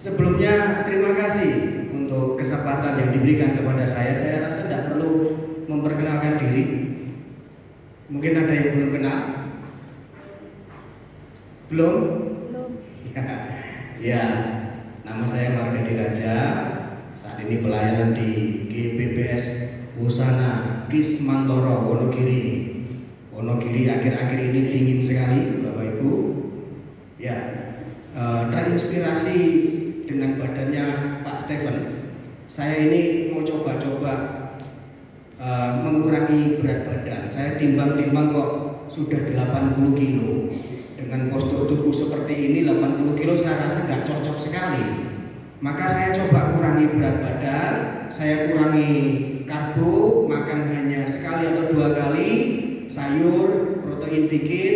Sebelumnya terima terima kasih untuk kesempatan yang diberikan kepada saya. Saya rasa tidak perlu memperkenalkan diri. Mungkin ada yang belum kenal? Belum? Belum. Ya, nama saya Margadi Raja. Saat ini pelayanan di GBBS Wusana Kismantoro Wonogiri. Wonogiri akhir-akhir ini dingin sekali, Bapak Ibu. Ya, terinspirasi dengan badannya Pak Stephen. Saya ini mau coba-coba mengurangi berat badan. Saya timbang-timbang kok sudah 80 kilo. Dengan postur tubuh seperti ini 80 kilo saya rasa gak cocok sekali. Maka saya coba kurangi berat badan, saya kurangi karbo, makan hanya sekali atau 2 kali, sayur, protein dikit.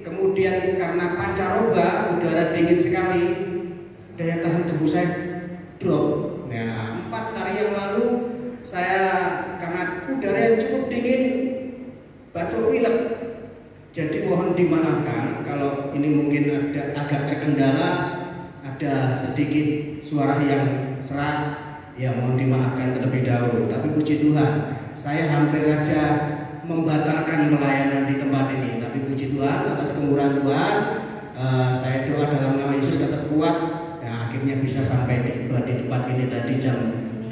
Kemudian karena pancaroba, udara dingin sekali, daya tahan tubuh saya drop. Nah, 4 hari yang lalu saya karena udara yang cukup dingin batuk pilek. Jadi mohon dimaafkan kalau ini mungkin ada agak terkendala, ada sedikit suara yang serak, ya mohon dimaafkan terlebih dahulu. Tapi puji Tuhan, saya hampir saja membatalkan pelayanan di tempat ini. Tapi puji Tuhan atas kemurahan Tuhan, saya doa dalam nama Yesus tetap kuat. Nah, akhirnya bisa sampai tiba di tempat ini tadi jam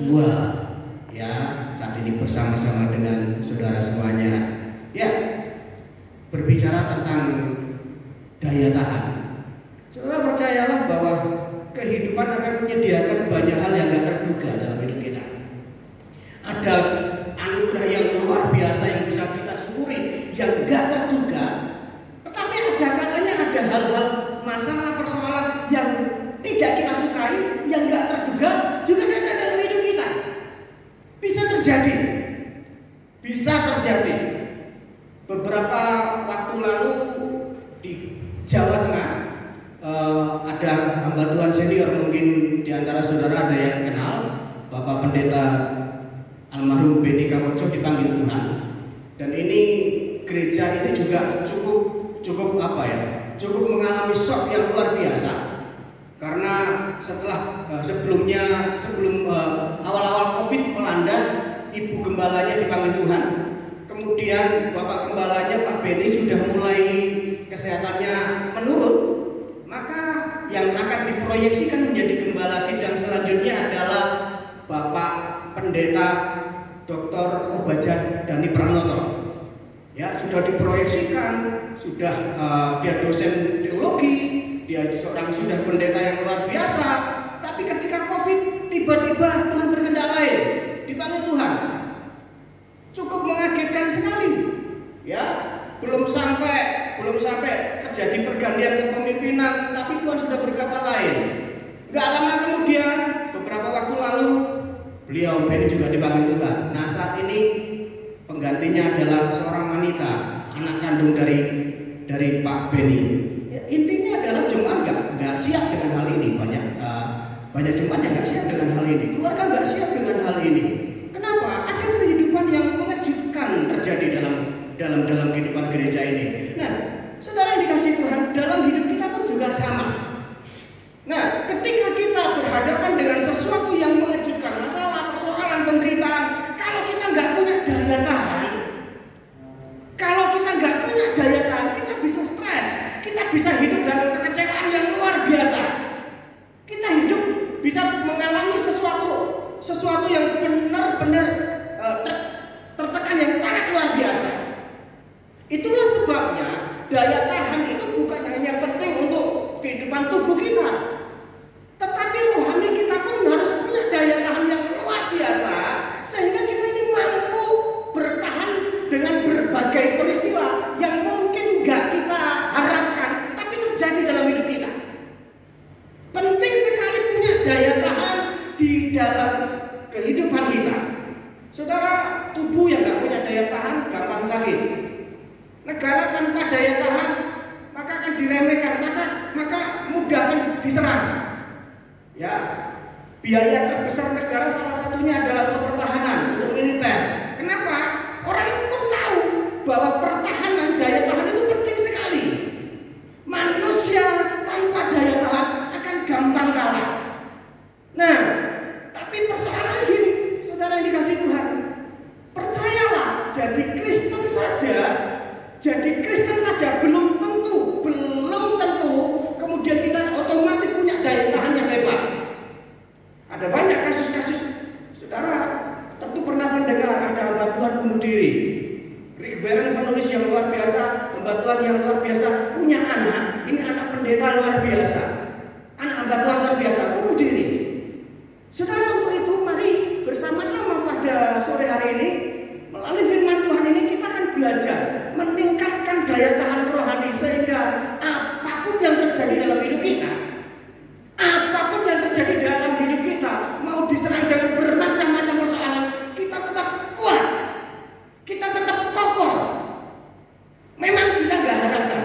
2. Ya, saat ini bersama-sama dengan saudara semuanya. Ya, berbicara tentang daya tahan. Saudara percayalah bahwa kehidupan akan menyediakan banyak hal yang gak terduga dalam hidup kita. Ada anugerah yang luar biasa yang bisa kita syukuri, yang gak terduga. Tetapi ada kalanya ada hal-hal masalah persoalan yang tidak kita sukai, yang gak terduga juga ada dalam hidup kita. Bisa terjadi. Bisa terjadi. Beberapa waktu lalu di Jawa Tengah ada hamba Tuhan senior, mungkin di antara saudara ada yang kenal, Bapak Pendeta almarhum Beni Kawoco dipanggil Tuhan. Dan ini gereja ini juga cukup cukup mengalami shock yang luar biasa. Karena sebelum awal-awal Covid melanda, ibu gembalanya dipanggil Tuhan. Kemudian Bapak Gembalanya Pak Beni sudah mulai kesehatannya menurun. Maka yang akan diproyeksikan menjadi gembala sidang selanjutnya adalah Bapak Pendeta Dr. Obaja Dani Pranoto. Ya, sudah diproyeksikan, dia dosen teologi, dia sudah pendeta yang luar biasa. Tapi ketika Covid tiba-tiba Tuhan berkehendak lain, dipanggil Tuhan. Cukup mengagetkan sekali, ya. Belum sampai terjadi pergantian kepemimpinan, tapi Tuhan sudah berkata lain. Gak lama kemudian, beberapa waktu lalu, beliau Beni juga dipanggil Tuhan. Nah, saat ini penggantinya adalah seorang wanita, anak kandung dari Pak Beni. Ya, intinya adalah jemaat gak siap dengan hal ini. Banyak jemaat yang gak siap dengan hal ini. Keluarga gak siap dengan hal ini. Kenapa? Ada kehidupan yang mengejutkan terjadi dalam kehidupan gereja ini. Nah, saudara yang dikasihi Tuhan, dalam hidup kita pun juga sama. Nah, ketika kita berhadapan dengan sesuatu yang mengejutkan, masalah, persoalan, penderitaan, kalau kita nggak punya daya tahan, kita bisa stres, kita bisa hidup dalam kekecewaan yang luar biasa. Kita hidup bisa mengalami sesuatu yang benar-benar tertekan yang sangat luar biasa. Itulah sebabnya daya tahan itu bukan hanya penting untuk kehidupan tubuh kita, tetapi rohani kita pun harus punya daya tahan yang luar biasa, sehingga kita ini mampu bertahan dengan berbagai peristiwa yang mungkin gak kita harapkan, tapi terjadi dalam hidup kita. Penting sekali punya daya tahan di dalam kehidupan kita. Saudara, tubuh yang gak punya daya tahan gampang sakit. Negara tanpa daya tahan maka akan diremehkan, maka mudah akan diserang. Ya, biaya terbesar negara salah satunya adalah untuk pertahanan, untuk militer. Kenapa? Orang pun tahu bahwa pertahanan, daya tahan itu penting sekali. Manusia tanpa daya tahan akan gampang kalah. Nah, persoalan gini, saudara yang dikasih Tuhan, percayalah, jadi Kristen saja belum tentu kemudian kita otomatis punya daya tahan yang hebat. Ada banyak kasus-kasus, saudara tentu pernah mendengar ada hamba Tuhan bunuh diri. Rick Warren, penulis yang luar biasa, hamba Tuhan yang luar biasa, punya anak, ini anak pendeta luar biasa, anak hamba Tuhan luar biasa, bunuh diri. Saudara, untuk itu mari bersama-sama pada sore hari ini melalui firman Tuhan ini kita akan belajar meningkatkan daya tahan rohani sehingga apapun yang terjadi dalam hidup kita, apapun yang terjadi dalam hidup kita, mau diserang dengan bermacam-macam persoalan, kita tetap kuat, kita tetap kokoh. Memang kita nggak harapkan,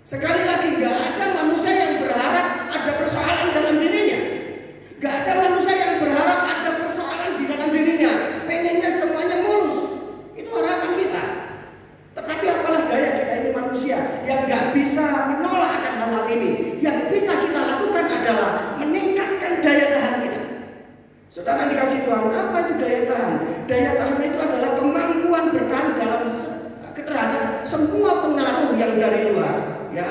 sekali lagi nggak ada manusia yang berharap ada persoalan dalam dirinya, nggak ada manusia yang berharap ada persoalan di dalam dirinya, pengennya semuanya mulus, itu harapan kita. Tetapi apalah daya kita ini manusia yang nggak bisa menolak akan hal-hal ini. Yang bisa kita lakukan adalah meningkatkan daya tahan kita. Saudara dikasih Tuhan, apa itu daya tahan? Daya tahan itu adalah kemampuan bertahan dalam terhadap semua pengaruh yang dari luar. Ya,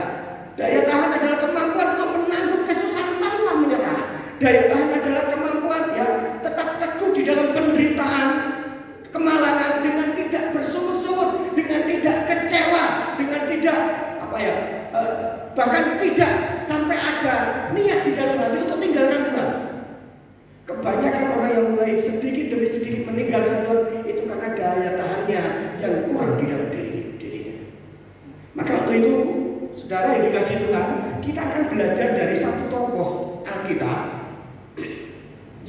daya tahan adalah kemampuan untuk menanggung kesusahan tanpa menyerah. Daya tahan adalah kemampuan ya tetap teguh di dalam penderitaan, kemalangan dengan tidak bersungut-sungut, dengan tidak kecewa, dengan tidak bahkan tidak sampai ada niat di dalam hati untuk tinggalkan Tuhan. Kebanyakan orang yang mulai sedikit demi sedikit meninggalkan Tuhan itu karena daya tahannya yang kurang di dalam dirinya. Maka untuk itu, saudara yang dikasih Tuhan, kita akan belajar dari satu tokoh Alkitab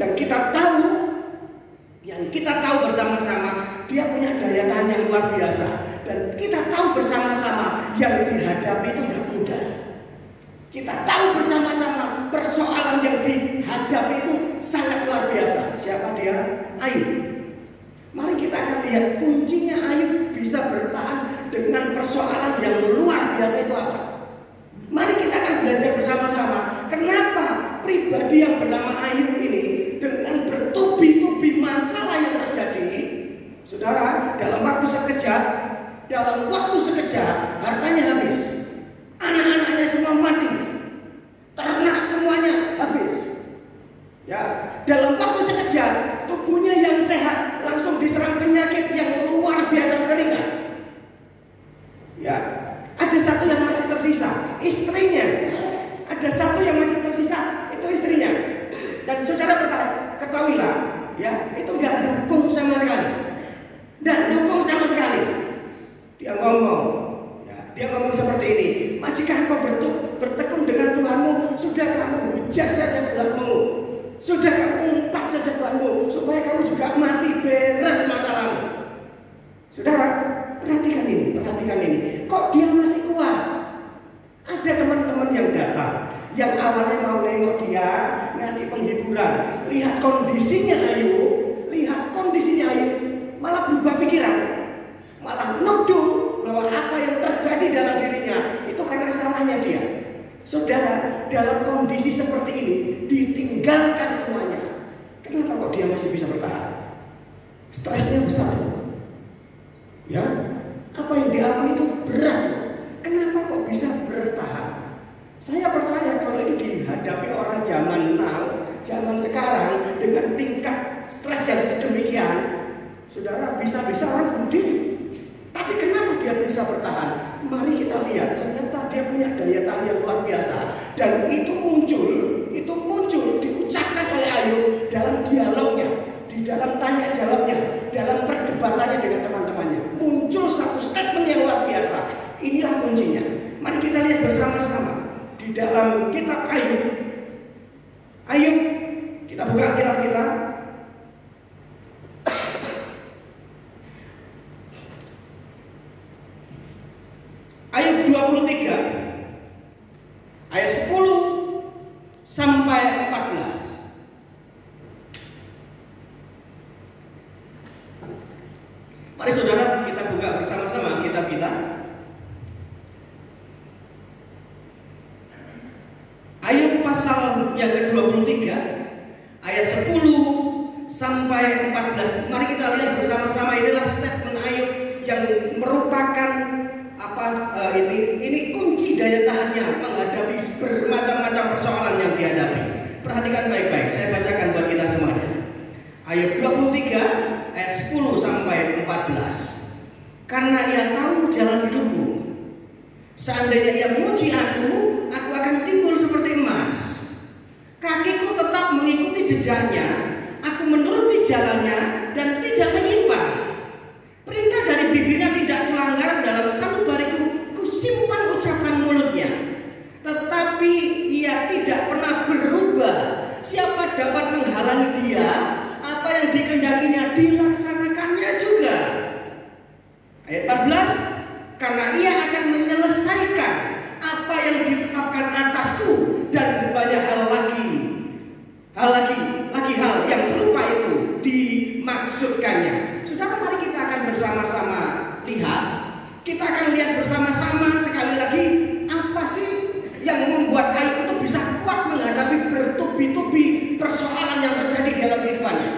yang kita tahu bersama-sama dia punya daya tahan yang luar biasa, dan kita tahu bersama-sama yang dihadapi itu nggak mudah. Kita tahu bersama-sama persoalan yang dihadapi itu sangat luar biasa. Siapa dia? Ayub. Mari kita akan lihat kuncinya Ayub bisa bertahan dengan persoalan yang luar biasa itu apa. Mari kita akan belajar bersama-sama kenapa pribadi yang bernama Ayub ini dengan bertubi-tubi masalah yang terjadi, saudara, dalam waktu sekejap hartanya habis, anak-anaknya semua mati, ternak semuanya habis. Ya, dalam waktu sekejap tubuhnya yang sehat langsung diserang penyakit yang luar biasa mengerikan. Ya, ada satu yang masih tersisa, istrinya. Ada satu yang masih tersisa, itu istrinya. Dan saudara ketahuilah, ya, itu nggak dukung sama sekali. Dia ngomong seperti ini, masihkah kau bertekun dengan Tuhanmu? Sudah kamu hujat saja Tuhanmu, sudah kamu umpat saja Tuhanmu, supaya kamu juga mati, beres masalahmu. Saudara, perhatikan ini. Kok dia masih kuat? Ada teman-teman yang datang, yang awalnya mau nengok dia, ngasih penghiburan, lihat kondisinya Ayub, malah berubah pikiran, malah nuduh bahwa apa yang terjadi dalam dirinya itu karena salahnya dia. Saudara, dalam kondisi seperti ini ditinggalkan semuanya, kenapa kok dia masih bisa bertahan? Stresnya besar, ya. Apa yang dialami itu berat. Kenapa kok bisa bertahan? Saya percaya kalau itu dihadapi orang zaman now, zaman sekarang dengan tingkat stres yang sedemikian, saudara, bisa-bisa orang bunuh diri. Tapi kenapa dia bisa bertahan? Mari kita lihat, ternyata dia punya daya tahan yang luar biasa. Dan itu muncul diucapkan oleh Ayub dalam dialognya, di dalam tanya jawabnya, dalam perdebatannya dengan teman-temannya. Muncul satu statement yang luar biasa. Inilah kuncinya. Mari kita lihat bersama-sama di dalam kitab Ayub. Kita buka kitab kita. Ayub 23 ayat 10 sampai 14. Mari saudara kita buka bersama-sama kitab kita. Ayub pasal yang ke-23 ayat 10 sampai 14. Mari kita lihat bersama-sama, inilah statement Ayub yang merupakan ini kunci daya tahannya menghadapi bermacam-macam persoalan yang dihadapi. Perhatikan baik-baik, saya bacakan buat kita semuanya. Ayub 23 ayat 10 sampai 14. Karena ia tahu jalan hidupku, seandainya ia memuji aku akan timbul seperti emas. Kakiku tetap mengikuti jejaknya, aku menuruti jalannya dan tidak menyimpang. Perintah dari bibirnya tidak kulanggar, dalam sanubariku kusimpan ucapan mulutnya. Tetapi ia tidak pernah berubah. Siapa dapat menghalangi dia? Apa yang dikehendakinya dilaksanakannya juga. Ayat 14, karena ia akan menyelesaikan apa yang ditetapkan atasku, dan banyak hal yang serupa itu dimaksudkannya. Saudara, mari kita akan bersama-sama lihat. Kita akan lihat bersama-sama sekali lagi apa sih yang membuat Ayub itu bisa kuat menghadapi bertubi-tubi persoalan yang terjadi dalam kehidupannya.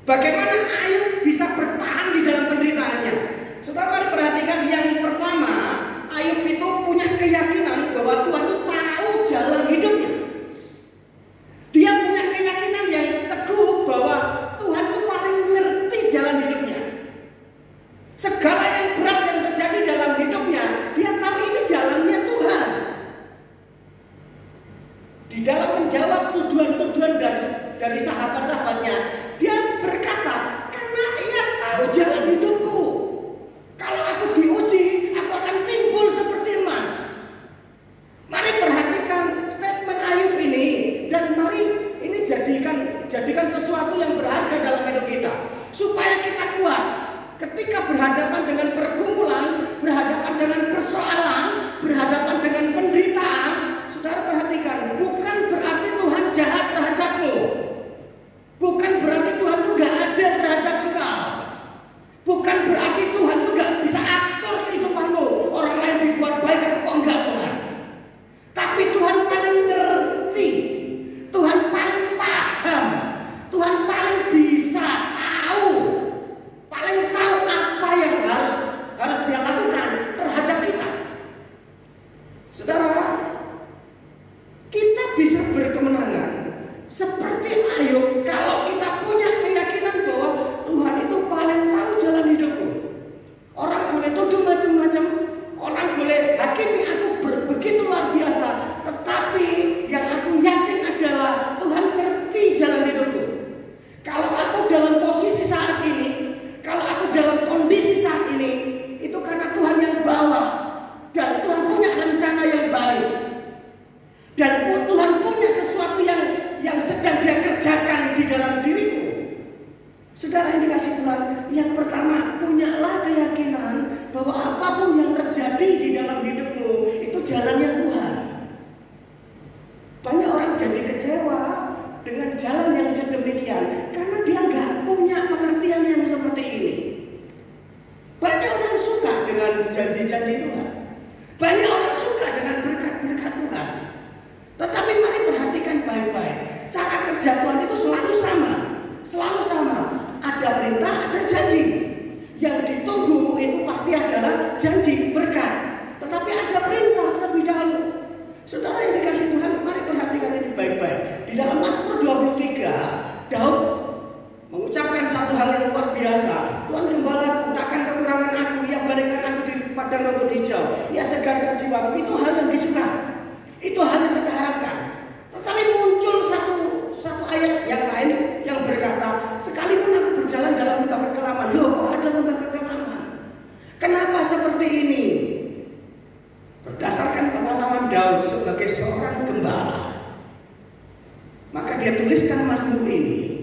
Bagaimana Ayub bisa bertahan di dalam penderitaannya? Saudara, mari perhatikan yang pertama, Ayub itu punya keyakinan bahwa Tuhan itu tahu jalan hidupnya. Dia punya keyakinan yang teguh bahwa Tuhan itu paling ngerti jalan hidupnya. Segala yang berat yang terjadi dalam hidupnya, dia tahu ini jalannya Tuhan. Di dalam menjawab tuduhan-tuduhan dari sahabat-sahabatnya, dia berkata, karena ia tahu jalan hidupku. Kalau aku diuji, aku akan timbul seperti emas. Mari perhatikan statement Ayub ini, dan mari ini jadikan sesuatu yang berharga dalam hidup kita, supaya kita kuat ketika berhadapan dengan pergumulan, berhadapan dengan persoalan, berhadapan dengan penderitaan. Saudara perhatikan, bukan berarti Tuhan jahat terhadapmu, bukan berarti Tuhan enggak adil terhadap engkau, bukan berarti Tuhan enggak bisa atur kehidupanmu. Orang lain dibuat baik, kok enggak Tuhan? Tapi Tuhan paling ngerti, Tuhan paling paham, Tuhan paling bisa tahu apa yang harus dia lakukan terhadap kita. Saudara, kita bisa berkemenangan seperti Ayub kalau kita punya keyakinan bahwa Tuhan itu paling tahu jalan hidupku. Orang boleh tuduh macam-macam, orang boleh hakimi aku begitu luar biasa, tetapi yang aku yakin adalah Tuhan ngerti jalan hidupku. Kalau aku dalam posisi saat ini, kalau aku dalam kondisi saat ini, itu karena Tuhan yang bawa, dan Tuhan punya rencana yang baik, dan Tuhan punya sesuatu yang sedang Dia kerjakan di dalam diriku. Saudara yang dikasih Tuhan, yang pertama, punyalah keyakinan bahwa apapun yang terjadi di dalam hidupmu itu jalannya Tuhan. Banyak orang jadi kecewa dengan jalan yang sedemikian karena dia nggak punya pengertian yang seperti ini. Banyak orang suka dengan janji-janji Tuhan, banyak orang suka dengan berkat-berkat Tuhan. Tetapi mari perhatikan baik-baik, cara kerja Tuhan itu selalu sama. Ada perintah, ada janji. Yang ditunggu itu pasti adalah janji berkat. Tetapi ada perintah terlebih dahulu. Saudara yang dikasih Tuhan, mari perhatikan ini baik-baik. Di dalam Mazmur 23, Daud mengucapkan satu hal yang luar biasa. Tuhan gembalaku, takkan kekurangan aku. Ia baringkan aku di padang rumput hijau. Ia segarkan jiwaku. Itu hal yang disuka. Itu hal yang kita harapkan. Tetapi muncul satu ayat yang lain yang berkata, sekalipun aku berjalan dalam lembah kekelaman. Loh, kok ada lembah kekelaman? Kenapa seperti ini? Berdasarkan pengalaman Daud sebagai seorang gembala, maka dia tuliskan Mazmur ini.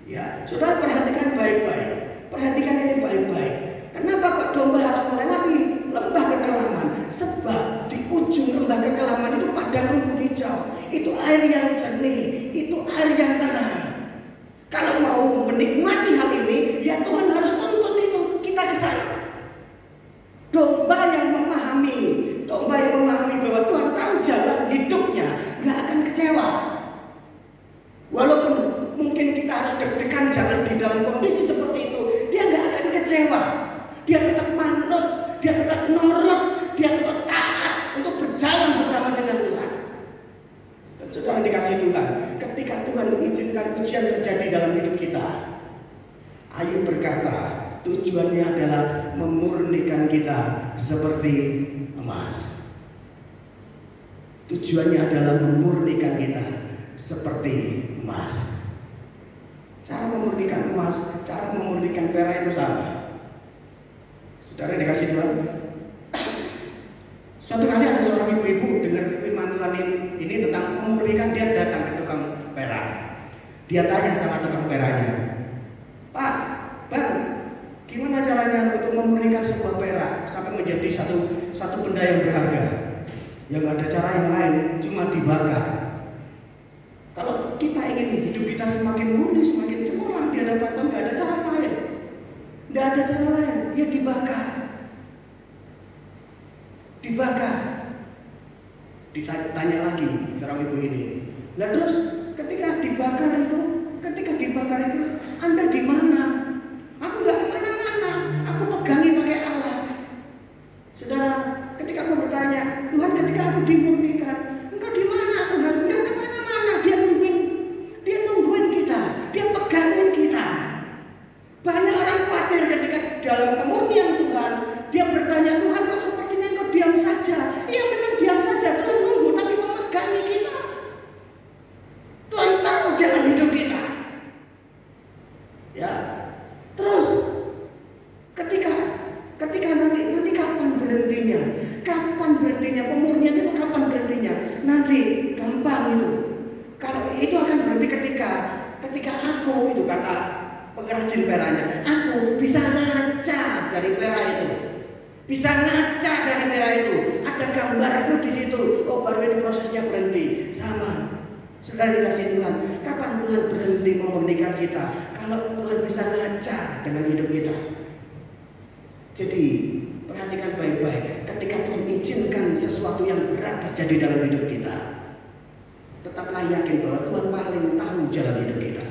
Ya, saudara perhatikan baik-baik. Perhatikan ini baik-baik. Kenapa kok domba harus melewati lembah kekelaman? Sebab di ujung lembah kekelaman itu padang rumput hijau. Itu air yang jernih, itu air yang tenang. Kalau mau menikmati hal ini, ya Tuhan harus tuntun itu kita ke sana. Domba yang memahami bahwa Tuhan tahu jalan hidupnya, gak akan kecewa. Walaupun mungkin kita harus deg-degan jalan di dalam kondisi seperti itu, dia nggak akan kecewa. Dia tetap manut, dia tetap nurut, dia tetap taat untuk berjalan bersama dengan Tuhan. Dan saudara dikasih Tuhan, ketika Tuhan mengizinkan ujian terjadi dalam hidup kita, Ayub berkata, tujuannya adalah memurnikan kita seperti emas. Tujuannya adalah memurnikan kita seperti emas. Cara memurnikan emas, cara memurnikan perak itu sama. Saudara dikasih Tuhan. Suatu kali ada seorang ibu-ibu dengar firman Tuhan ini tentang memurnikan, dia datang ke tukang perak. Dia tanya sama tukang peraknya, Pak, Bang, gimana caranya untuk memurnikan sebuah perak sampai menjadi satu benda yang berharga? Ya nggak ada cara yang lain, cuma dibakar. Kalau kita ingin hidup kita semakin murni, semakin cemerlang di hadapan Tuhan, nggak ada cara lain. Nggak ada cara lain, ya dibakar. Dibakar. Ditanya lagi seorang ibu ini. Nah terus ketika dibakar itu, Anda di mana? Aku nggak kemana-mana, aku pegangi pakai alat. Saudara, ketika aku bertanya, Tuhan, ketika aku dimurnikan, Engkau di mana Tuhan? Enggak kemana-mana, dia nungguin kita, dia pegangin kita. Banyak orang khawatir ketika dalam kemurnian Tuhan, dia bertanya, Tuhan kok sepertinya Engkau diam saja? Iya memang diam saja, Tuhan nunggu tapi memegangi kita. Tuhan tahu jalan hidup kita. Ya, terus ketika nanti kapan berhentinya? Kapan berhentinya pemurnian itu? Kapan berhentinya? Nanti gampang itu. Kalau itu akan berhenti ketika aku itu, kata pengrajin peraknya, aku bisa ngaca dari perak itu. Bisa ngaca dari perak itu. Ada gambarku di situ. Oh, baru ini prosesnya berhenti. Sama. Saudara dikasih Tuhan, kapan Tuhan berhenti memurnikan kita? Kalau Tuhan bisa ngaca dengan hidup kita. Jadi perhatikan baik-baik, ketika Tuhan izinkan sesuatu yang berat terjadi dalam hidup kita, tetaplah yakin bahwa Tuhan paling tahu jalan hidup kita.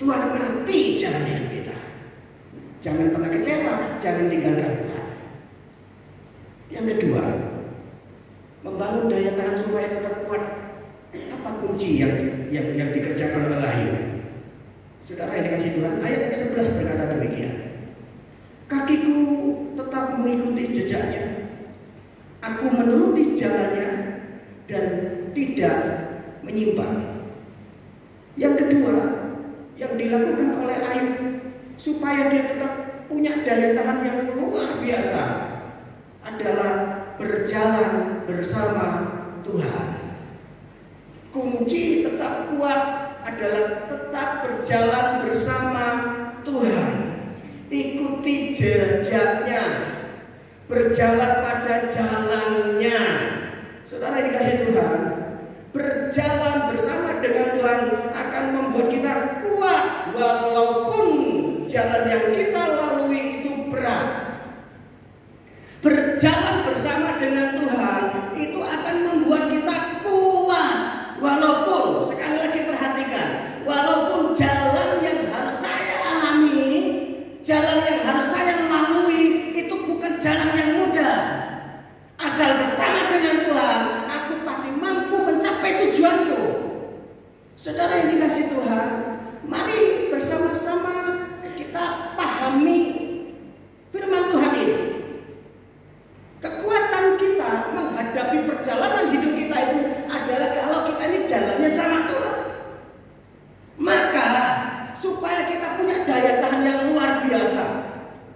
Tuhan mengerti jalan hidup kita. Jangan pernah kecewa, jangan tinggalkan Tuhan. Yang kedua, membangun daya tahan supaya tetap kuat. Apa kunci yang dikerjakan oleh Ayub? Saudara yang dikasih Tuhan, ayat yang ke-11 berkata demikian. Kakiku tetap mengikuti jejaknya, aku menuruti jalannya dan tidak menyimpang. Yang kedua yang dilakukan oleh Ayub supaya dia tetap punya daya tahan yang luar biasa adalah berjalan bersama Tuhan. Kunci tetap kuat adalah tetap berjalan bersama Tuhan. Ikuti jejaknya, berjalan pada jalannya. Saudara yang dikasih Tuhan, berjalan bersama dengan Tuhan akan membuat kita kuat walaupun jalan yang kita lalui itu berat. Berjalan bersama dengan Tuhan itu akan membuat kita kuat walaupun, sekali lagi perhatikan, walaupun jalan yang harus saya alami, jalan yang harus saya lalui itu bukan jalan yang mudah. Asal bersama dengan Tuhan, aku pasti mampu mencapai tujuanku. Saudara yang dikasih Tuhan, mari bersama-sama kita pahami firman Tuhan ini. Kekuatan kita menghadapi perjalanan hidup kita itu adalah kalau kita ini jalannya sama Tuhan. Maka supaya kita punya daya tahan yang luar biasa,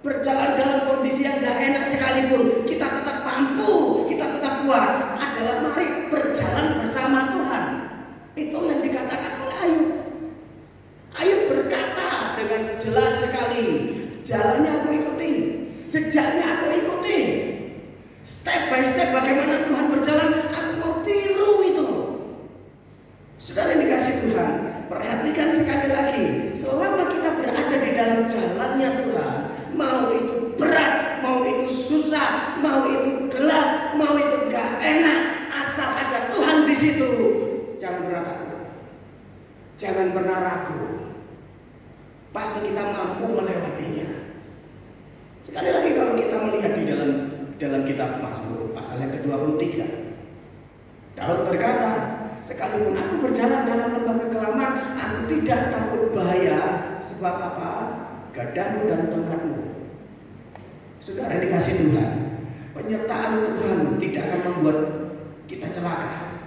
berjalan dalam kondisi yang gak enak sekalipun, kita tetap mampu, kita tetap kuat, adalah mari berjalan bersama Tuhan. Itu yang dikatakan oleh Ayub. Ayub berkata dengan jelas sekali, jalannya aku ikuti, jejaknya aku ikuti. Step by step bagaimana Tuhan berjalan, aku mau tiru itu. Saudara yang dikasih Tuhan, perhatikan sekali lagi, selama kita berada di dalam jalannya Tuhan, mau itu berat, mau itu susah, mau itu gelap, mau itu gak enak, asal ada Tuhan di situ, jangan pernah takut. Jangan pernah ragu. Pasti kita mampu melewatinya. Sekali lagi kalau kita melihat di dalam kitab Mazmur pasal yang ke-23, Daud berkata, sekalipun aku berjalan dalam lembah kekelaman, aku tidak takut bahaya. Sebab apa? Gadamu dan tongkatmu. Saudara dikasih Tuhan, penyertaan Tuhan tidak akan membuat kita celaka.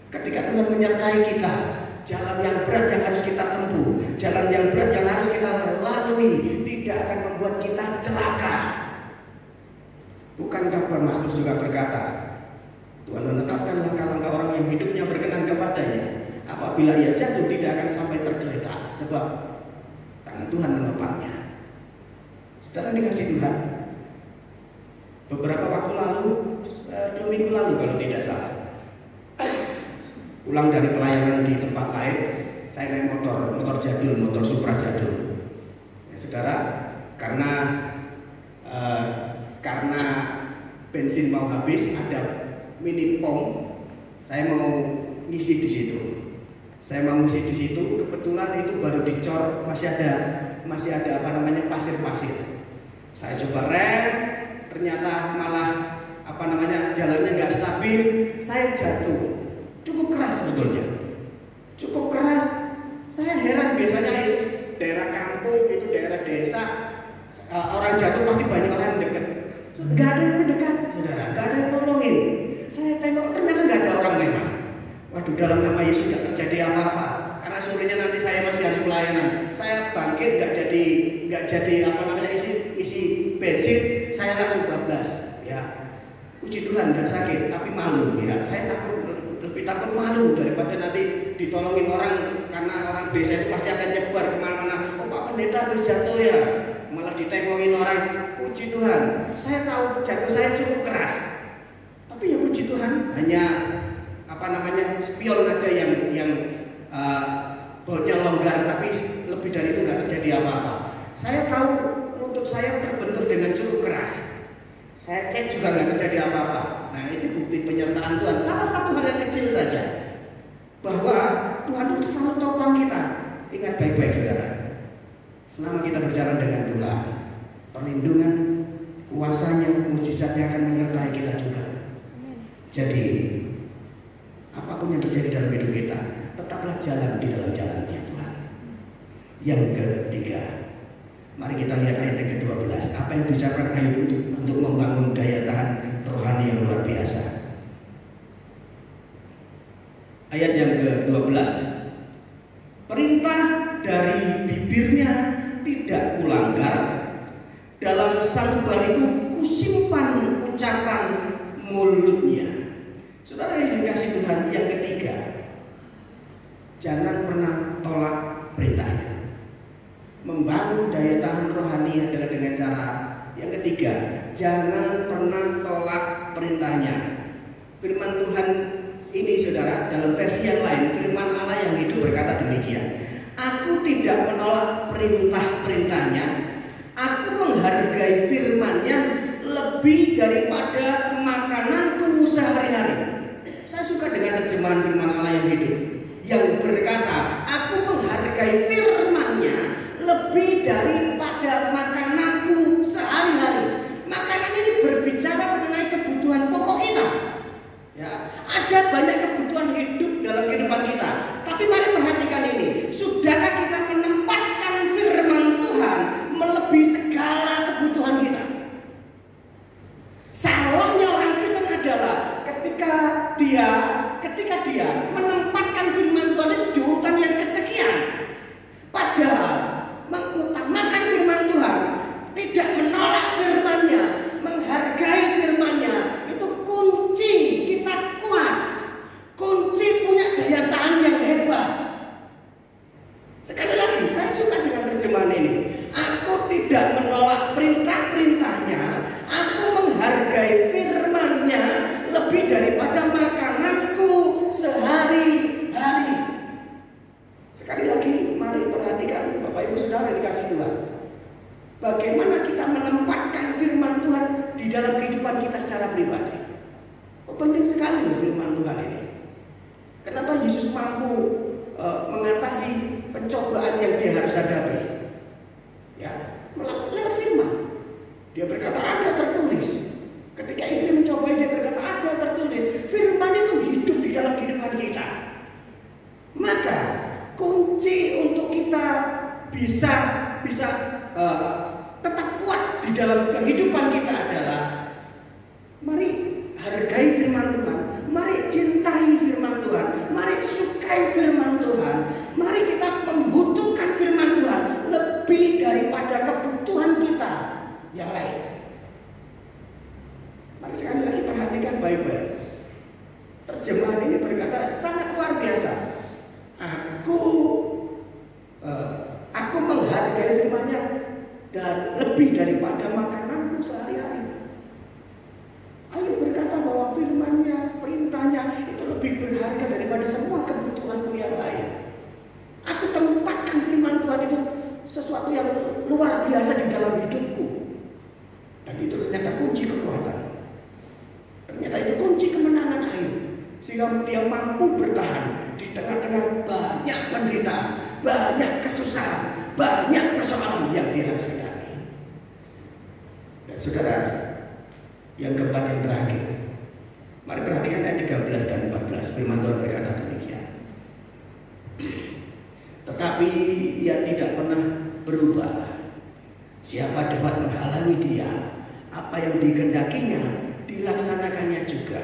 Ketika Tuhan menyertai kita, jalan yang berat yang harus kita tempuh, jalan yang berat yang harus kita lalui tidak akan membuat kita celaka. Bukankah Mazmur juga berkata, Tuhan menetapkan langkah-langkah orang yang hidupnya berkenan kepadanya. Apabila ia jatuh tidak akan sampai tergeletak, sebab tangan Tuhan menopangnya. Saudara dikasih Tuhan, beberapa waktu lalu, 2 minggu lalu kalau tidak salah, pulang dari pelayanan di tempat lain, saya naik motor jadul, motor Supra jadul. Ya, saudara, karena bensin mau habis, ada mini pom, saya mau ngisi di situ. Kebetulan itu baru dicor, masih ada pasir-pasir. Saya coba rem, ternyata malah jalannya nggak stabil, saya jatuh. Cukup keras sebetulnya. Cukup keras. Saya heran, biasanya itu daerah kampung, itu daerah desa, orang jatuh pasti banyak orang yang dekat. Gak ada yang mendekat, saudara. Gak ada yang nolongin. Saya tengok ternyata gak ada orang memang. Waduh, dalam nama Yesus gak terjadi apa-apa. Karena sorenya nanti saya masih harus pelayanan. Saya bangkit gak jadi isi bensin. Saya langsung bablas. Ya, puji Tuhan gak sakit, tapi malu. Ya, saya lebih takut malu daripada nanti ditolongin orang, karena orang desa itu pasti akan nyebar kemana-mana. Oh, Pak Pendeta habis jatuh ya, malah ditengokin orang. Puji Tuhan, saya tahu jatuh saya cukup keras, tapi ya puji Tuhan, hanya spion aja yang bautnya longgar, tapi lebih dari itu nggak terjadi apa-apa. Saya tahu lutut saya terbentur dengan cukup keras. Saya cek juga nggak terjadi apa-apa. Nah, ini bukti penyertaan Tuhan. Salah satu hal yang kecil saja, bahwa Tuhan itu selalu topang kita. Ingat baik-baik saudara, selama kita berjalan dengan Tuhan, perlindungan, kuasanya, mujizatnya akan menyertai kita juga. Jadi, apapun yang terjadi dalam hidup kita, tetaplah jalan di dalam jalannya Tuhan. Yang ketiga, mari kita lihat ayat yang ke-12. Apa yang diucapkan Ayub untuk membangun daya tahan rohani yang luar biasa. Ayat yang ke-12. Perintah dari bibirnya tidak kulanggar, dalam sanubariku kusimpan ucapan mulutnya. Saudara yang dikasih Tuhan, yang ketiga, jangan pernah tolak perintahnya. Membangun daya tahan rohani adalah dengan cara yang ketiga, jangan pernah tolak perintahnya. Firman Tuhan ini saudara, dalam versi yang lain, firman Allah yang hidup berkata demikian, aku tidak menolak perintah-perintahnya, aku menghargai firman-Nya lebih daripada makananku sehari-hari. Saya suka dengan terjemahan firman Allah yang hidup, yang berkata, aku menghargai firman-Nya lebih daripada makananku sehari-hari. Makanan ini berbicara mengenai kebutuhan pokok kita. Ya, ada banyak kebutuhan hidup dalam kehidupan kita. Tapi mari perhatikan ini. Sudahkah kita menempatkan firman Tuhan melebihi segala kebutuhan kita? Salahnya orang Kristen adalah ketika dia menempatkan firman Tuhan itu di urutan yang kesekian, padahal mengutamakan firman Tuhan, tidak menolak firman-Nya, menghargai firman-Nya, itu kunci kita kuat, kunci punya daya tahan yang hebat. Sekali lagi, saya suka dengan terjemahan ini. Aku tidak menolak perintah-perintahnya, aku menghargai firman-Nya lebih daripada makananku sehari-hari. Sekali lagi, mari perhatikan Bapak Ibu Saudara dikasih Tuhan, bagaimana kita menempatkan firman Tuhan di dalam kehidupan kita secara pribadi. Oh, penting sekali firman Tuhan ini. Kenapa Yesus mampu mengatasi pencobaan yang dia harus hadapi? Ya, lewat firman. Dia berkata ada tertulis. Ketika iblis mencobai, dia berkata ada tertulis. Firman itu hidup di dalam kehidupan kita. Maka kunci untuk kita bisa tetap kuat di dalam kehidupan kita adalah mari hargai firman Tuhan, mari cintai firman Tuhan, mari sukai firman Tuhan, mari kita membutuhkan firman Tuhan lebih daripada kebutuhan kita yang lain. Mari sekali lagi perhatikan baik-baik. Terjemahan ini berkata sangat luar biasa. Aku menghargai firman-Nya dan lebih daripada makananku sehari-hari. Ayub berkata bahwa firman-Nya, perintahnya itu lebih berharga daripada semua kebutuhanku yang lain. Aku tempatkan firman Tuhan itu sesuatu yang luar biasa di dalam hidupku. Dan itu ternyata kunci kekuatan. Ternyata itu kunci kemenangan Ayub. Sehingga dia mampu bertahan di tengah-tengah banyak penderitaan, banyak kesusahan, banyak persoalan yang dia harus hadapi. Dan saudara, yang keempat yang terakhir, mari perhatikan ayat 13 dan 14. Firman Tuhan berkata demikian. Tetapi ia tidak pernah berubah. Siapa dapat menghalangi dia? Apa yang dikehendakinya dilaksanakannya juga.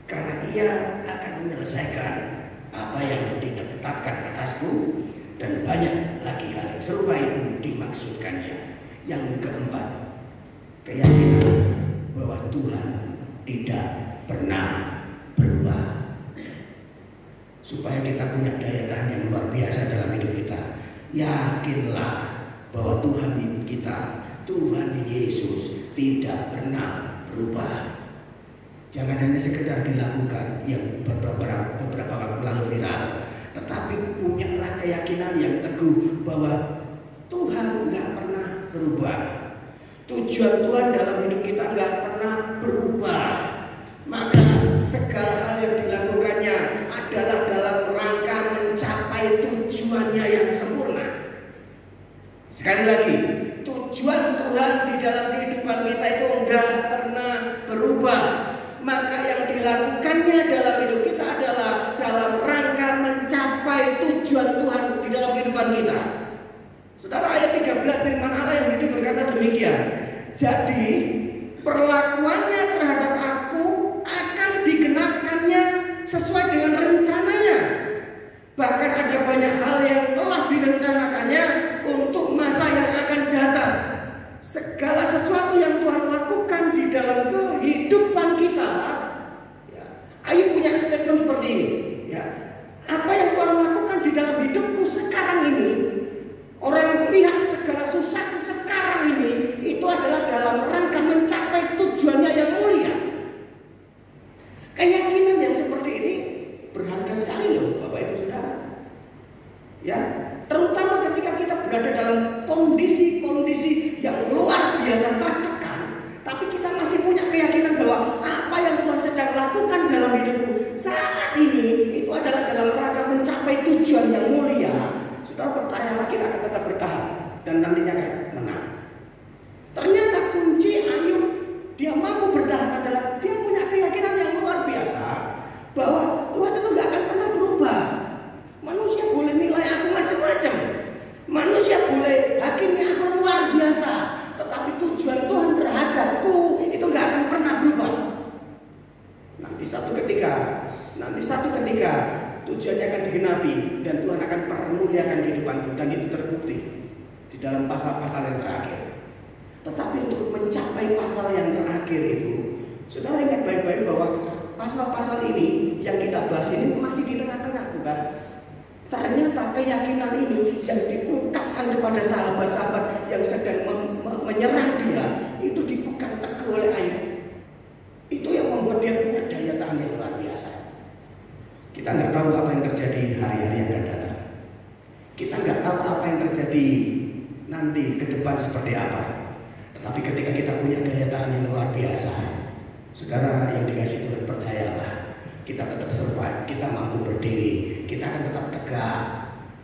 Karena ia akan menyelesaikan apa yang ditetapkan atasku, dan banyak lagi hal yang serupa itu dimaksudkannya. Yang keempat, keyakinan bahwa Tuhan tidak pernah berubah. Supaya kita punya daya tahan yang luar biasa dalam hidup kita, yakinlah bahwa Tuhan kita, Tuhan Yesus tidak pernah berubah. Jangan hanya sekedar dilakukan yang beberapa waktu lalu viral, tetapi punyalah keyakinan yang teguh bahwa Tuhan nggak pernah berubah. Tujuan Tuhan dalam hidup kita nggak pernah berubah. Maka segala hal yang dilakukannya adalah dalam rangka mencapai tujuannya yang sempurna. Sekali lagi, tujuan Tuhan di dalam kehidupan kita itu nggak pernah berubah. Maka yang dilakukannya dalam hidup kita adalah dalam rangka mencapai tujuan Tuhan di dalam kehidupan kita. Saudara, ayat 13 firman Allah yang hidup berkata demikian. Jadi perlakuannya terhadap aku akan digenapkannya sesuai dengan rencananya. Bahkan ada banyak hal yang telah direncanakannya untuk masa yang akan datang. Segala sesuatu yang Tuhan lakukan di dalam kehidupan kita, ya, Ayub punya statement seperti ini, ya. Apa yang Tuhan lakukan di dalam hidupku sekarang ini, orang lihat segala susahku sekarang ini, itu adalah dalam rangka mencapai tujuannya yang mulia. Keyakinan yang seperti ini berharga sekali loh, Bapak Ibu Saudara. Ya, terutama ketika kita berada dalam kondisi-kondisi yang luar biasa tertekan, tapi kita masih punya keyakinan bahwa apa yang Tuhan sedang lakukan dalam hidupku saat ini itu adalah dalam rangka mencapai tujuan yang mulia. Saudara, percayalah kita akan tetap bertahan dan nantinya akan menang. Ternyata kunci Ayub dia mampu bertahan adalah dia punya keyakinan yang luar biasa bahwa Tuhan itu gak akan pernah berubah. Manusia boleh nilai aku macam-macam, manusia boleh hakimi aku luar biasa, tetapi tujuan Tuhan terhadapku itu gak akan pernah berubah. Nanti satu ketika tujuannya akan digenapi dan Tuhan akan permuliakan kehidupanku, dan itu terbukti di dalam pasal-pasal yang terakhir. Tetapi untuk mencapai pasal yang terakhir itu, saudara ingat baik-baik bahwa pasal-pasal ini yang kita bahas ini masih di tengah-tengah, bukan? Ternyata keyakinan ini yang diungkapkan kepada sahabat-sahabat yang sedang menyerang dia itu dipegang teguh oleh Ayub. Itu yang membuat dia punya daya tahan yang luar biasa. Kita nggak tahu apa yang terjadi hari-hari yang akan datang. Kita nggak tahu apa yang terjadi nanti ke depan seperti apa. Tetapi ketika kita punya daya tahan yang luar biasa, saudara yang dikasih Tuhan, percayalah kita tetap survive, kita mampu berdiri, kita akan tetap tegak,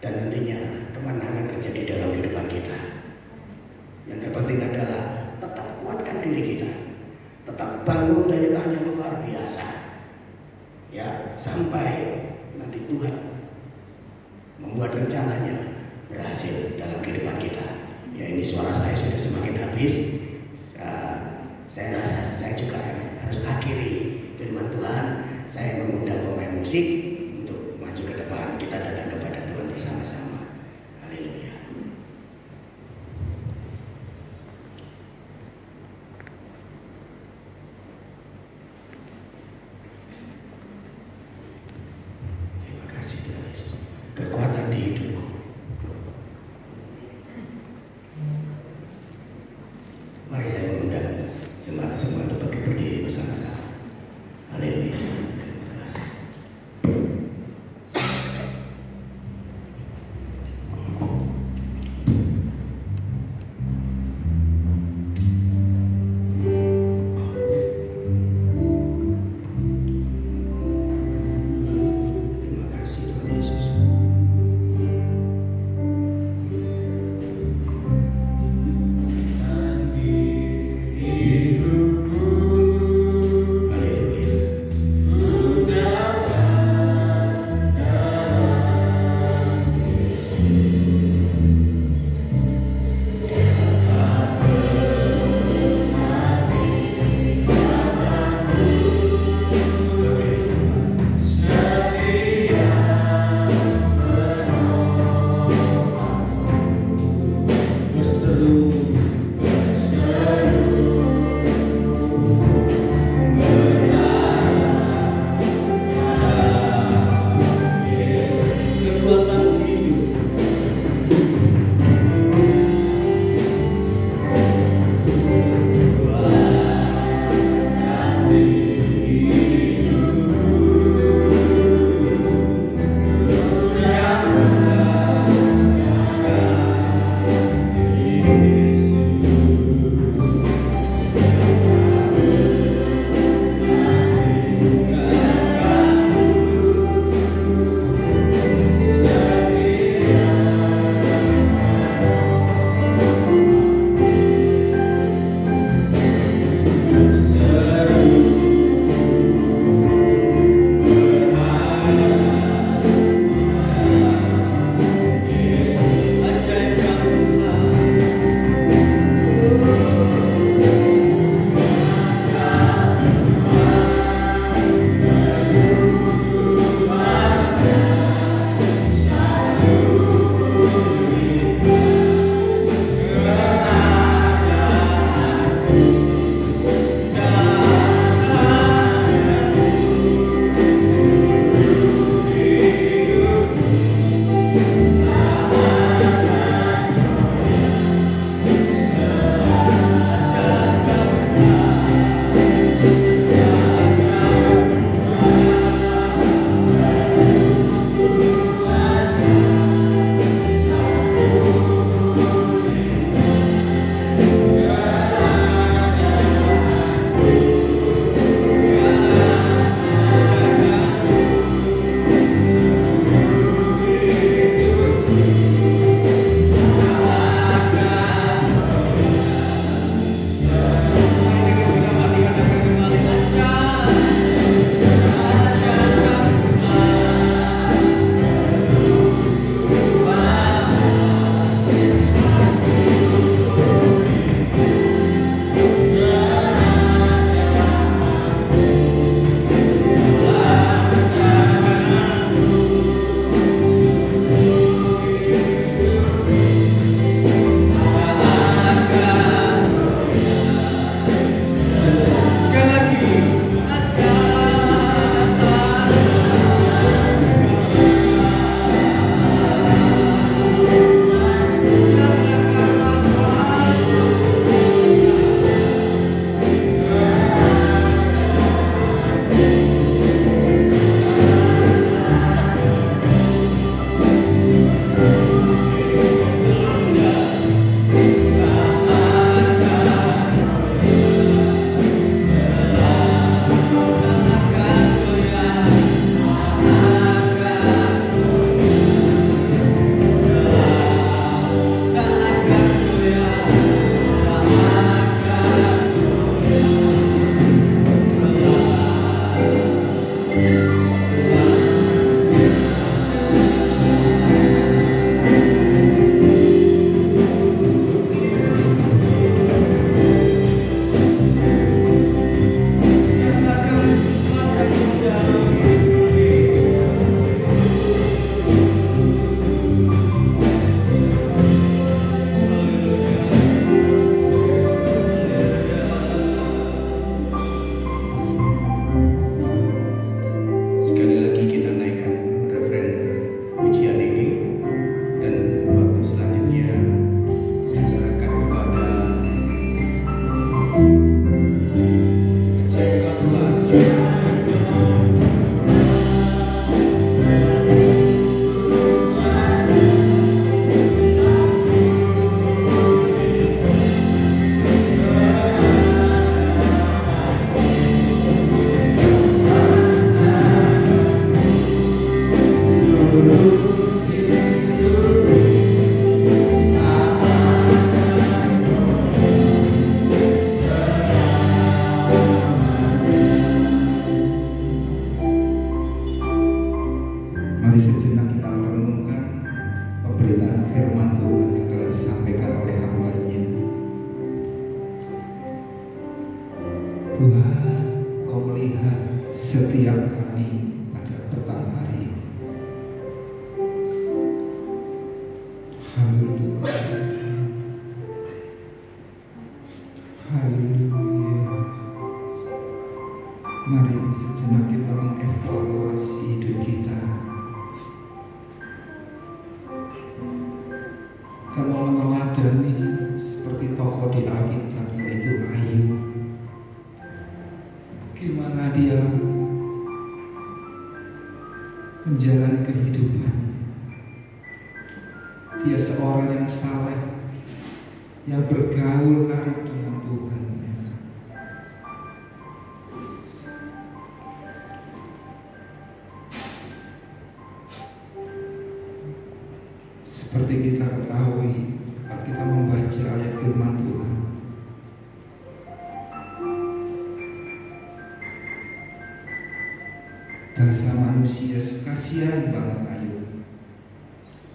dan nantinya kemenangan terjadi dalam kehidupan kita. Yang terpenting adalah tetap kuatkan diri kita, tetap bangun daya tahan yang luar biasa, ya, sampai nanti Tuhan membuat rencananya berhasil dalam kehidupan kita. Ya, ini suara saya sudah semakin habis. Saya rasa saya juga harus akhiri firman Tuhan. Saya mengundang pemain musik untuk maju ke depan. Kita datang kepada Tuhan bersama-sama. Haleluya. Terima kasih Tuhan Yesus. Kekuatan di hidupku. Mari saya mengundang jemaat semua untuk berdiri bersama-sama. Haleluya. Terima kasih. kami pada petang hari ini. Haleluya. Haleluya. Mari sejenak kita mengevaluasi hidup kita. Kita mau meneladani seperti tokoh di Alkitab, yaitu Ayub. Gimana dia menjalani kehidupan. Dia seorang yang saleh, yang bergaul karib dengan Tuhan. Seperti kita ketahui, saat kita membaca ayat firman Tuhan, bahasa manusia kasihan banget Ayub.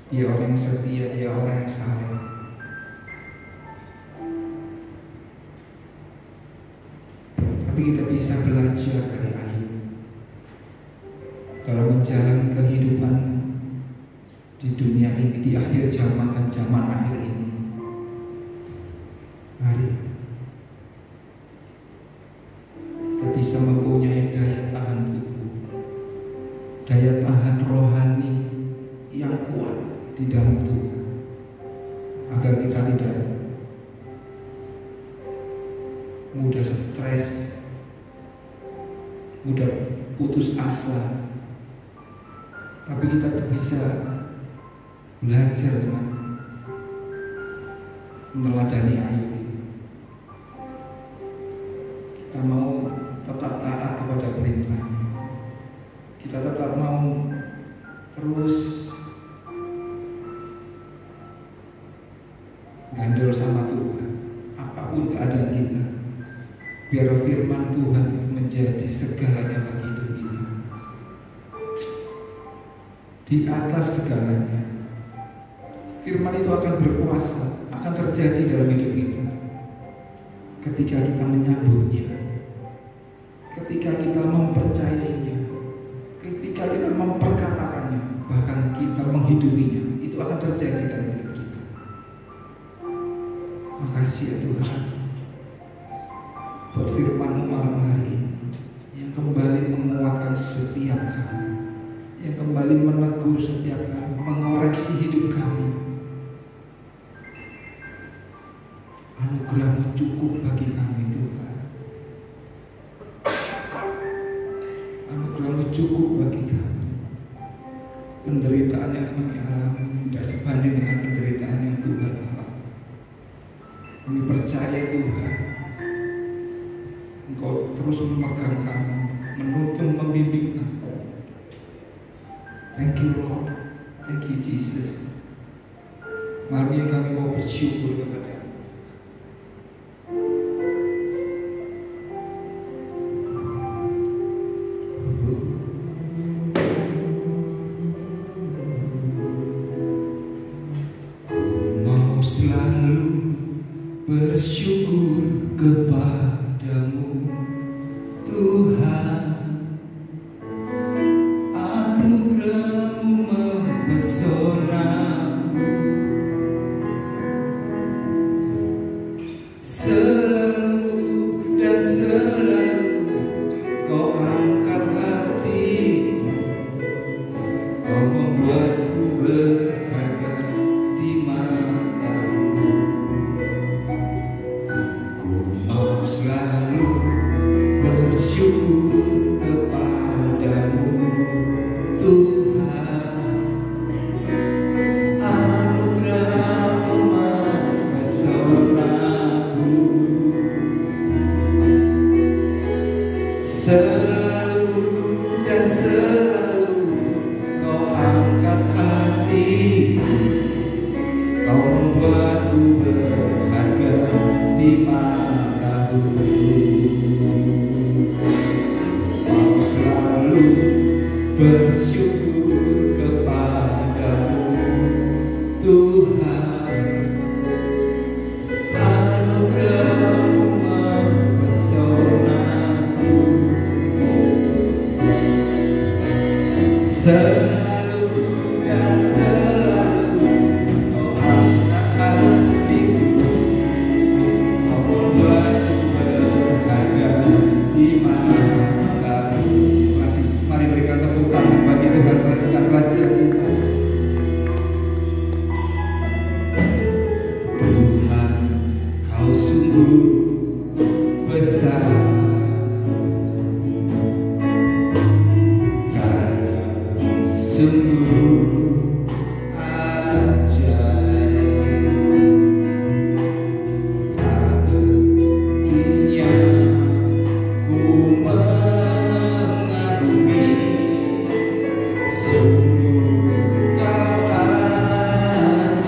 Dia orang yang setia, dia orang yang saleh. Tapi kita bisa belajar dari Ayub dalam menjalani kehidupan di dunia ini, di akhir zaman dan zaman akhir ini. Mari kita bisa mempunyai daya tahan tubuh, daya tahan rohani yang kuat di dalam Tuhan, agar kita tidak mudah stres, mudah putus asa, tapi kita bisa belajar dengan meneladani Ayub. Kita mau tetap taat kepada perintahnya, kita tetap mau terus gandol sama Tuhan apapun keadaan kita, biar firman Tuhan menjadi segalanya bagi hidup kita. Di atas segalanya, firman itu akan berkuasa, akan terjadi dalam hidup kita ketika kita menyambutnya, ketika kita mempercayainya, ketika kita memperkatakannya, bahkan kita menghidupinya. Itu akan terjadi dalam hidup kita. Makasih ya Tuhan buat firman-Mu malam hari ini, yang kembali menguatkan setiap kami, yang kembali menegur setiap kami, mengoreksi hidup kami. Anugerah-Mu cukup bagi kami Tuhan. Anugerah-Mu cukup bagi kami. Penderitaan yang kami alami tidak sebanding dengan penderitaan yang Tuhan alami. Kami percaya Tuhan, Engkau terus memegang kami, menuntun, membimbing kami. Thank you Lord, thank you Jesus. Malam ini kami mau bersyukur kepada-Mu. Bersyukur kepada-Mu Tuhan, anugerah-Mu mempesonaku, selalu dan selalu Kau angkat hatiku, Kau membuatku berharga di mata-Mu. Selalu bersyukur kepada-Mu Tuhan, anugerah-Mu mempesonaku, selalu dan selalu Kau angkat hatiku, Kau membuatku berharga di mata-Mu. Kau selalu bersyukur kepada-Mu Tuhan, anugerah-Mu mempesonaku,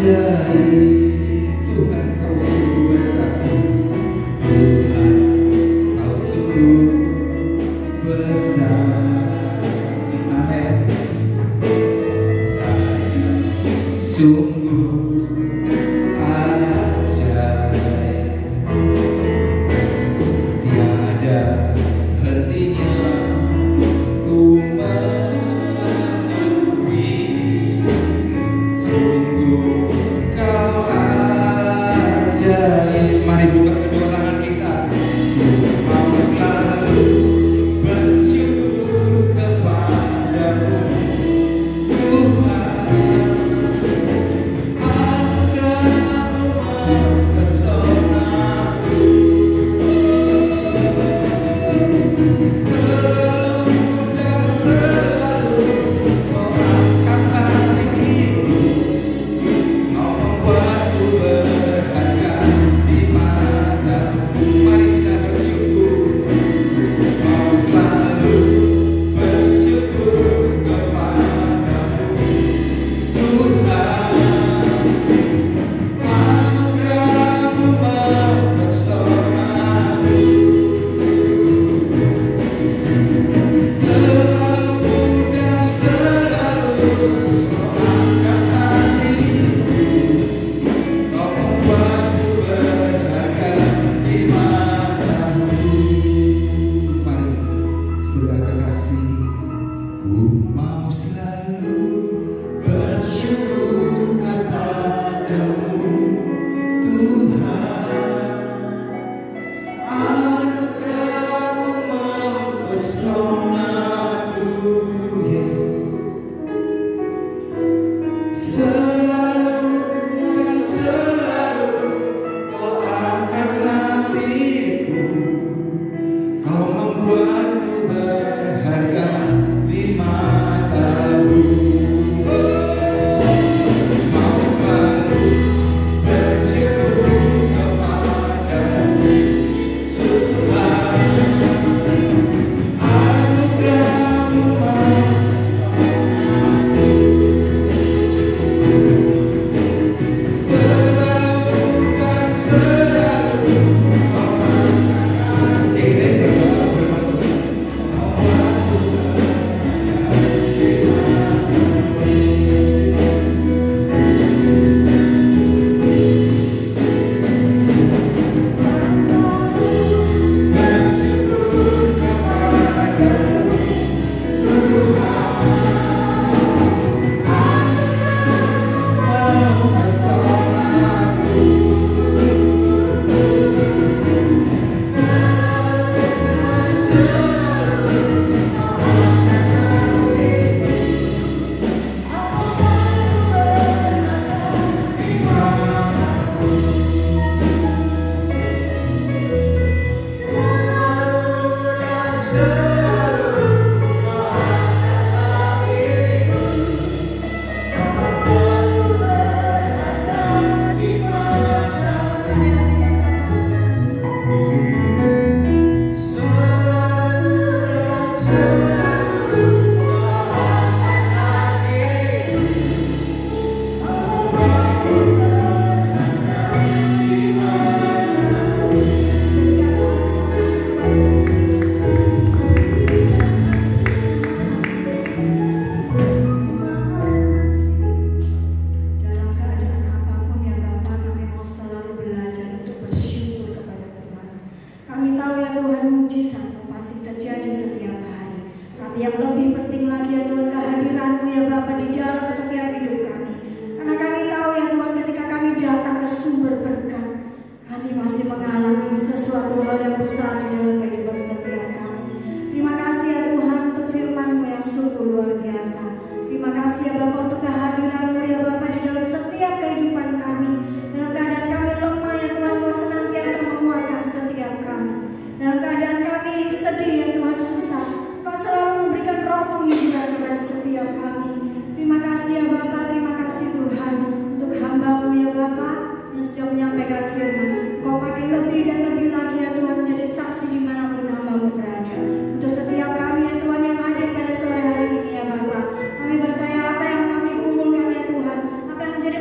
ajaib, Tuhan kau sungguh besar, Tuhan kau sungguh besar. Amin. Sungguh ajaib, tiada hentinya ku mengakui, sungguh kau ajaib. Mari buka kedua tangan kita. Ku mau selalu bersyukur kepadamu, Tuhan.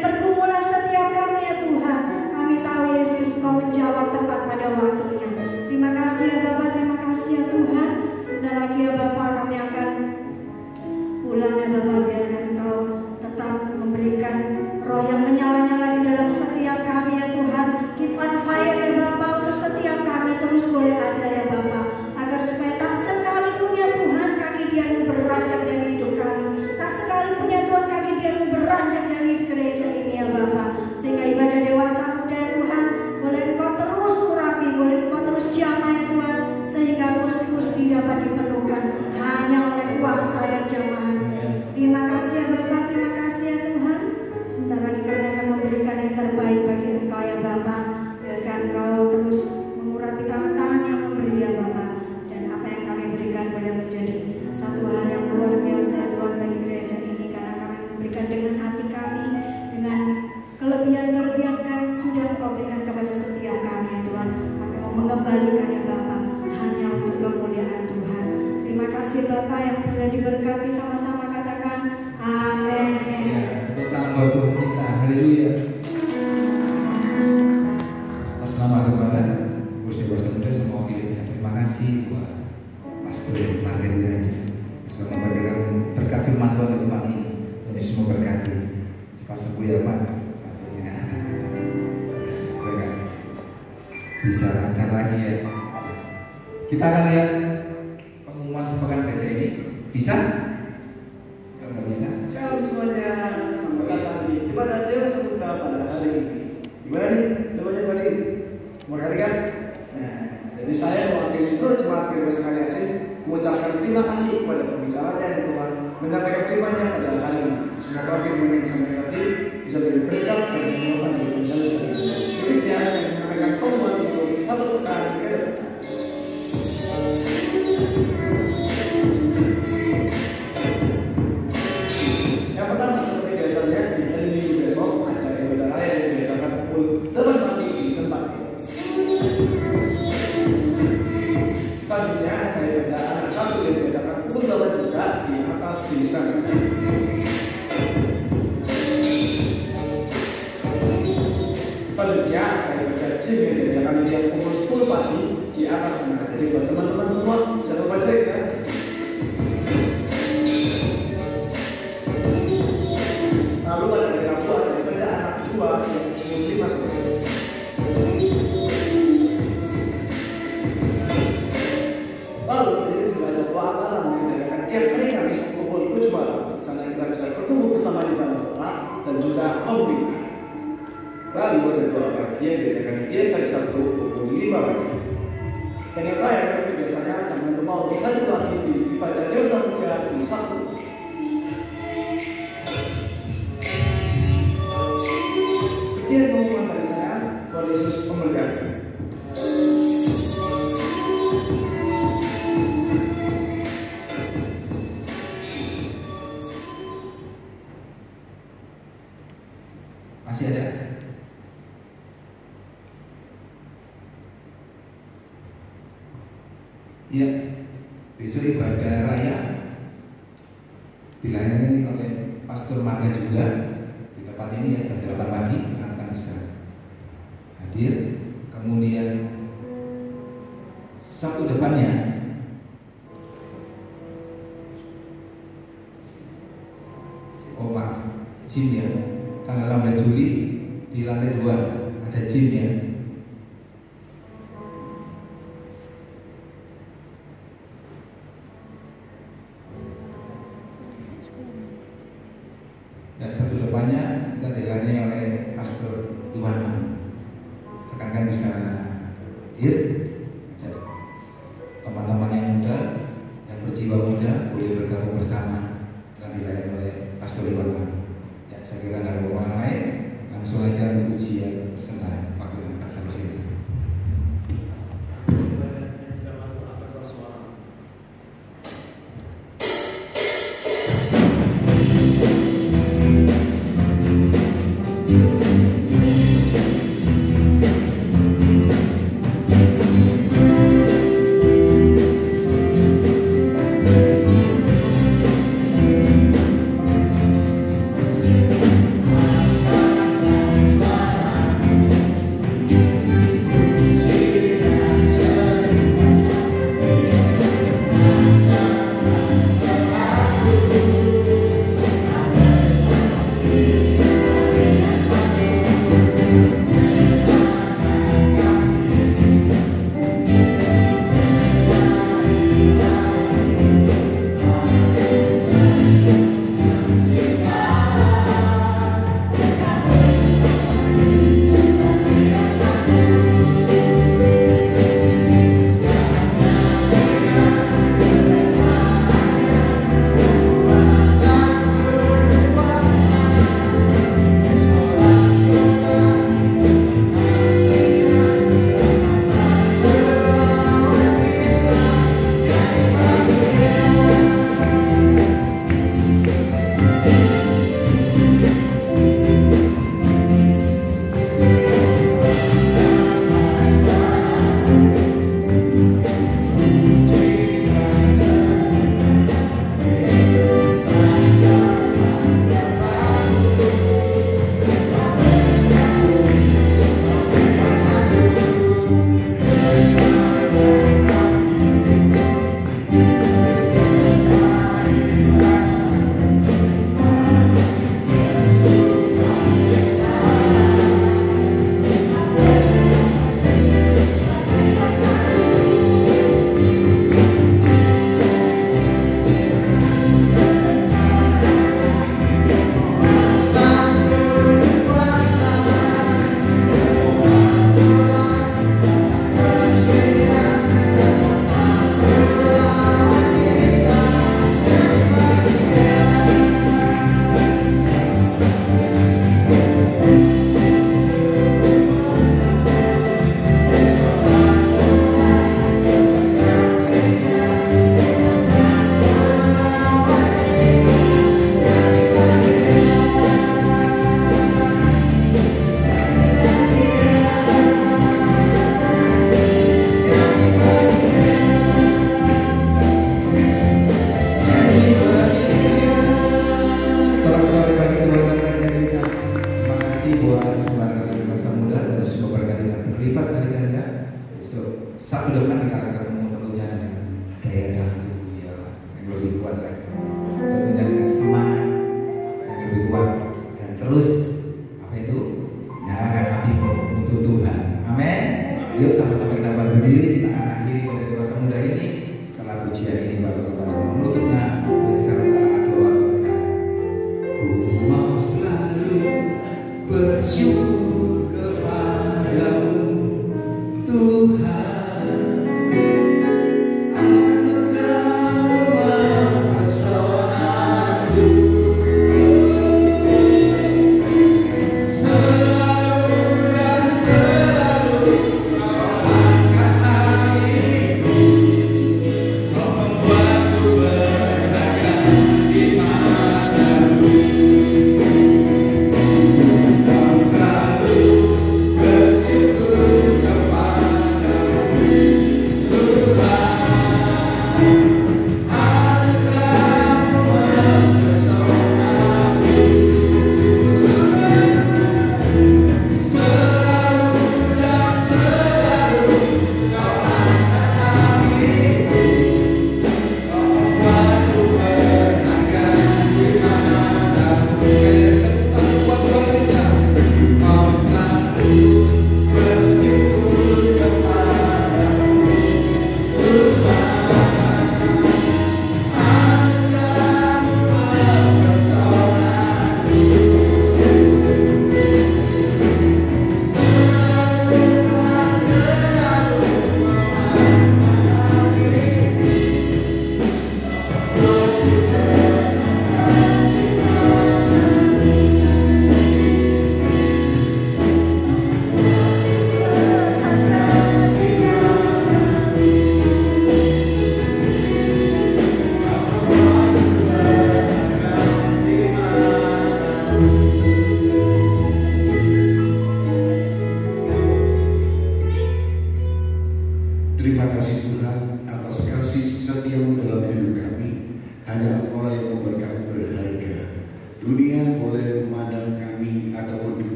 Pergumulan Engkau berikan kepada setiap kami ya Tuhan. Kami mau mengembalikannya Bapa hanya untuk kemuliaan Tuhan. Terima kasih Bapa yang sudah diberkati, sama-sama katakan amin. Ya, tepuk tangan buat Tuhan kita. Haleluya. Atas nama Gembala Kursi Dewasa Muda sama wakilnya. Terima kasih buat Pastor Marga Diraja sudah memberikan berkat firman Tuhan di tempat ini. Tuhan Yesus memberkati. Cepat sembuh ya Pak. Supaya bisa lancar lagi ya. Kita akan lihat pengumuman sepekan gereja ini. Bisa? Kalau nggak bisa, Shalom semuanya, selamat datang di ibadah Dewa Samudra pada hari ini. Gimana nih doanya kali ini? Mau kali kan? Nah, jadi saya mewakili seluruh jemaat Gereja Sekali Asing mengucapkan terima kasih kepada pembicaranya yang Tuhan menyampaikan firman-Nya pada hari ini. Semoga firman yang disampaikan tadi bisa menjadi berkat dan menguatkan bagi pendengar sekalian. Berikutnya saya menyampaikan pengumuman untuk satu pekan ke depan. Yang pertama seperti biasanya di hari Minggu besok ada ibadah raya yang diadakan pukul 8 pagi di tempat ini. Selanjutnya ada ibadah anak Sabtu yang diadakan pukul 8 juga di atas di sana. Selanjutnya ada ibadah gym yang diadakan tiap pukul 10 pagi di atas sana. Jadi buat teman-teman semua jangan lupa cek ya. Lalu pada hari Rabu ada ibadah anak kedua yang pukul 5 sore. Lalu ini juga ada doa malam yang diadakan tiap hari Kamis pukul 7 malam. Di sana kita bisa bertemu bersama di dalam doa dan juga pembina. Lalu ada doa pagi yang diadakan tiap hari Sabtu pukul 5 pagi. Dan yang terakhir biasanya jangan lupa untuk hadir lagi di ibadah Dewa Samudra di Sabtu. Sekian pengumuman dari saya. Tuhan Yesus memberkati. masih ada? Ya, besok ibadah raya dilayani oleh Pastor Marga juga di tempat ini ya, jam 8 pagi akan bisa hadir. Kemudian Sabtu depannya gym ya, tanggal 16 Juli di lantai 2 ada gym ya. Ya, Sabtu depannya kita dilayani oleh Pastor Iwan. Rekan-rekan bisa hadir, ajak teman-teman yang muda, yang berjiwa muda boleh bergabung bersama dengan dilayani oleh Pastor Iwan. Ya, saya kira ada orang lain, langsung aja untuk pujian persembahan panggilan sampai sini. Sabtu depan kita akan ketemu tentunya dengan daya tahan tubuh ya Pak, yang lebih kuat lagi, tentunya dengan semangat yang lebih kuat, dan terus apa itu nyalakan api untuk Tuhan. Amin. Yuk sama-sama kita berdiri, kita akan akhiri pada dewasa muda ini. Setelah pujian ini Bapak kepada menutupnya beserta doa berkah. Ku mau selalu bersyukur kepadamu Tuhan.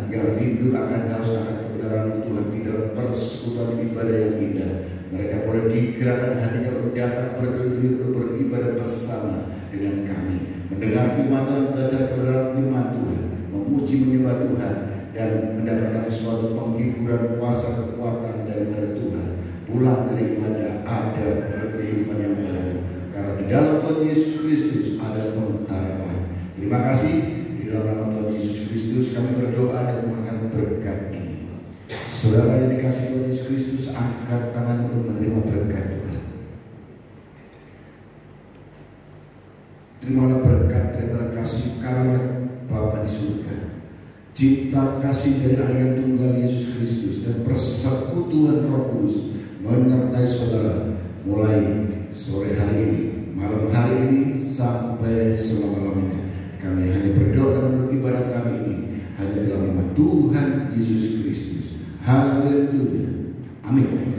Yang rindu akan kebenaran Tuhan di dalam persekutuan ibadah yang indah. Mereka boleh digerakkan hatinya untuk datang berdiri, untuk beribadah bersama dengan kami, mendengar firman Tuhan, belajar kebenaran firman Tuhan, memuji menyembah Tuhan, dan mendapatkan suatu penghiburan, kuasa, kekuatan daripada Tuhan. Pulang dari ibadah ada kehidupan yang baru, karena di dalam Tuhan Yesus Kristus ada pengharapan. Terima kasih. Di dalam nama Tuhan Yesus Kristus kami berdoa dan mohonkan berkat ini. Saudara yang dikasih Tuhan Yesus Kristus, angkat tangan untuk menerima berkat Tuhan. Terimalah berkat daripada kasih karunia Bapa di surga, cinta kasih dari Anak yang tunggal Yesus Kristus, dan persekutuan Roh Kudus menyertai saudara mulai sore hari ini, malam hari ini, sampai selama-lamanya. Kami hanya berdoa dan menurut ibadah kami ini hanya dalam nama Tuhan Yesus Kristus. Haleluya. Amin.